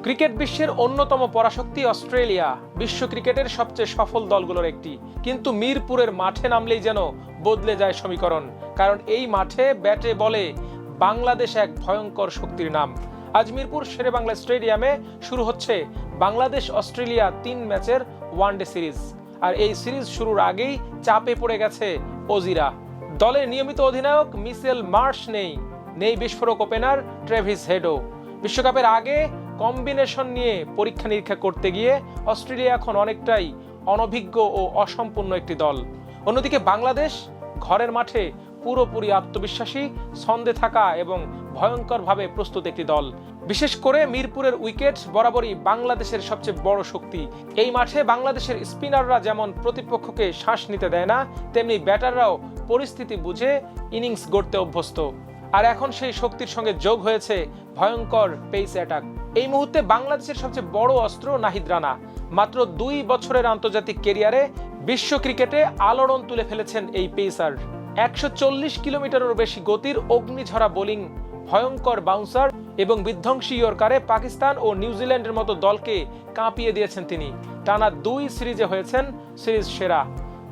Cricket বিশ্বের অন্যতম পরাশক্তি Australia বিশ্ব ক্রিকেটের সবচেয়ে সফল দলগুলোর একটি, কিন্তু মিরপুরের মাঠে নামলেই যেন বদলে যায় সমীকরণ। কারণ এই মাঠে ব্যাটে বলে বাংলাদেশ এক ভয়ঙ্কর শক্তির নাম। আজ মিরপুর শেরেবাংলা স্টেডিয়ামে শুরু হচ্ছে বাংলাদেশ অস্ট্রেলিয়া 3 ম্যাচের ওয়ানডে সিরিজ। আর এই সিরিজ শুরুর আগেই চাপে পড়ে গেছে অজিরা। দলের নিয়মিত অধিনায়ক মিচেল মার্শ নেই বিস্ফোরক ওপেনার ট্রেভিস হেডও। বিশ্বকাপের আগে কম্বিনেশন নিয়ে পরীক্ষা নিরীক্ষা করতে গিয়ে অস্ট্রেলিয়া এখন অনেকটাই অনভিজ্ঞ ও অসম্পূর্ণ একটি দল। অন্যদিকে বাংলাদেশ ঘরের মাঠে পুরোপুরি আত্মবিশ্বাসী, ছন্দে থাকা এবং ভয়ঙ্করভাবে প্রস্তুত একটি দল। বিশেষ করে মিরপুরের উইকেট বরাবরই বাংলাদেশের সবচেয়ে বড় শক্তি। এই মাঠে বাংলাদেশের স্পিনাররা যেমন প্রতিপক্ষকে শ্বাস নিতে দেয় না, তেমনি ব্যাটাররাও পরিস্থিতি বুঝে ইনিংস গড়তে অভ্যস্ত। আর এখন সেই শক্তির সঙ্গে যোগ হয়েছে ভয়ঙ্কর পেস অ্যাটাক। এই মুহূর্তে বাংলাদেশের সবচেয়ে বড় অস্ত্র নাহিদ রানা। মাত্র 2 বছরের আন্তর্জাতিক ক্যারিয়ারে বিশ্ব ক্রিকেটে আলোড়ন তুলে ফেলেছেন এই পেসার। 140 কিলোমিটারেরও বেশি গতির অগ্নিঝরা বোলিং, ভয়ঙ্কর বাউন্সার এবং বিধ্বংসী ইয়র্কারে পাকিস্তান ও নিউজিল্যান্ডের মতো দলকে কাঁপিয়ে দিয়েছেন তিনি। টানা 2 সিরিজে হয়েছেন সিরিজ সেরা,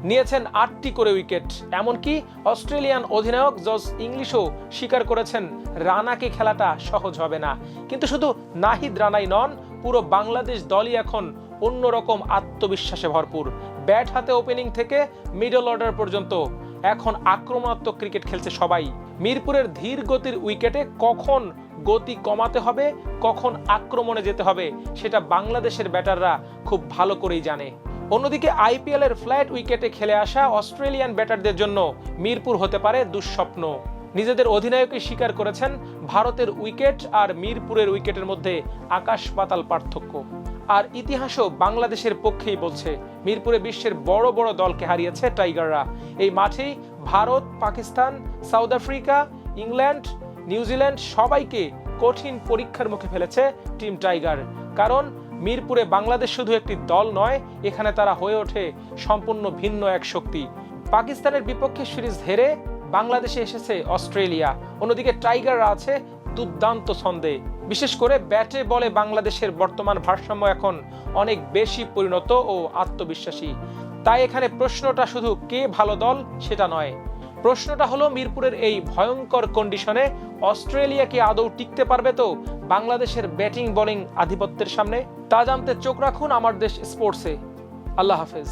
নিয়েছেন 8টি করে উইকেট। এমনকি অস্ট্রেলিয়ান অধিনায়ক জস ইংলিশও স্বীকার করেছেন রানাকে খেলাটা সহজ হবে না। কিন্তু শুধু নাহিদ রানাই নন, পুরো বাংলাদেশ দলই এখন অন্যরকম আত্মবিশ্বাসে ভরপুর। ব্যাট হাতে ওপেনিং থেকে মিডল অর্ডার পর্যন্ত এখন আক্রমণাত্মক ক্রিকেট খেলছে সবাই। মিরপুরের ধীর গতির উইকেটে কখন গতি কমাতে হবে, কখন আক্রমণে যেতে হবে, সেটা বাংলাদেশের ব্যাটাররা খুব ভালো করেই জানে। অন্যদিকে আইপিএল এর ফ্ল্যাট উইকেটে খেলে আসা অস্ট্রেলিয়ান ব্যাটারদের জন্য মিরপুর হতে পারে দুঃস্বপ্ন। নিজেদের অধিনায়কই স্বীকার করেছেন ভারতের উইকেট আর মিরপুরের উইকেটের মধ্যে আকাশ পাতাল পার্থক্য। আর ইতিহাসও বাংলাদেশের পক্ষেই বলছে। মিরপুরে বিশ্বের বড় বড় দলকে হারিয়েছে টাইগাররা। এই মাঠেই Bharat, Pakistan, south Africa, England, New Zealand সবাইকে কঠিন পরীক্ষার মুখে ফেলেছে টিম টাইগার। কারণ মিরপুরে বাংলাদেশ শুধু একটি দল নয়, এখানে তারা হয়ে ওঠে সম্পূর্ণ ভিন্ন এক শক্তি। পাকিস্তানের বিপক্ষে সিরিজ হেরে বাংলাদেশে এসেছে অস্ট্রেলিয়া। অন্যদিকে টাইগাররা আছে দুর্দান্ত ছন্দে। বিশেষ করে ব্যাটে বলে বাংলাদেশের বর্তমান ভারসাম্য এখন অনেক বেশি পরিণত ও আত্মবিশ্বাসী। তাই এখানে প্রশ্নটা শুধু কে ভালো দল সেটা নয়, প্রশ্নটা হলো মিরপুরের এই ভয়ঙ্কর কন্ডিশনে অস্ট্রেলিয়া কি আদৌ টিকতে পারবে তো বাংলাদেশের ব্যাটিং বোলিং আধিপত্যের সামনে? তা জানতে চোখ রাখুন আমার দেশ স্পোর্টসে। আল্লাহ হাফেজ।